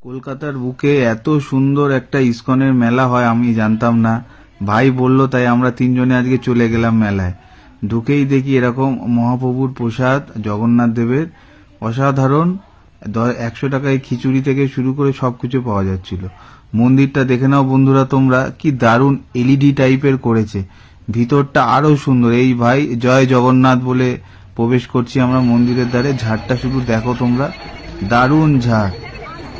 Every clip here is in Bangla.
কলকাতার বুকে এত সুন্দর একটা ইসকনের মেলা হয় আমি জানতাম না। ভাই বললো, তাই আমরা তিনজনে আজকে চলে গেলাম মেলায়। ঢুকেই দেখি এরকম মহাপ্রভুর প্রসাদ, জগন্নাথ দেবের অসাধারণ 100 টাকায় খিচুড়ি থেকে শুরু করে সবকিছু পাওয়া যাচ্ছিল। মন্দিরটা দেখে নাও বন্ধুরা তোমরা, কি দারুণ এলইডি টাইপের করেছে, ভিতরটা আরো সুন্দর। এই ভাই জয় জগন্নাথ বলে প্রবেশ করছি আমরা মন্দিরের দ্বারে। ঝাড়টা শুধু দেখো তোমরা, দারুণ ঝাড়।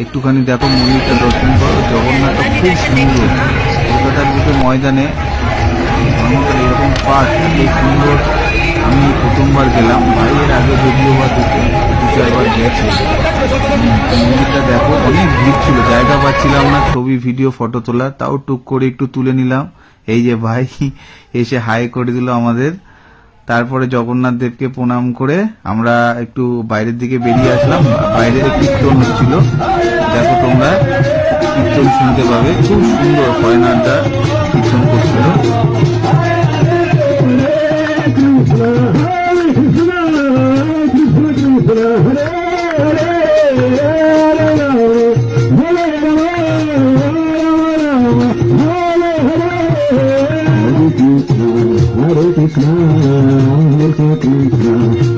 একটুখানি দেখো, মন্দিরটা দর্শন করো, জগন্নাথটা খুব সুন্দর। কলকাতার বুকে ময়দানে ধর্মতলা এরকম পার্ক এত সুন্দর আমি প্রথমবার গেলাম। ভাইয়ের আগে যদিও বা দু চারবার গেছে। মন্দিরটা দেখো, অনেক ভিড় ছিল, জায়গা পাচ্ছিলাম না ছবি ভিডিও ফটো তোলার, তাও টুক করে একটু তুলে নিলাম। এই যে ভাই এসে হাই করে দিল আমাদের। তারপরে জগন্নাথ দেবকে প্রণাম করে আমরা একটু বাইরের দিকে বেরিয়ে আসলাম। বাইরে কীর্তন হচ্ছিল, দেখো তোমরা, কীর্তন শুনতে পাবে, খুব সুন্দর ফরেনাররা কীর্তন করছিল। Hare Krishna, Hare Krishna.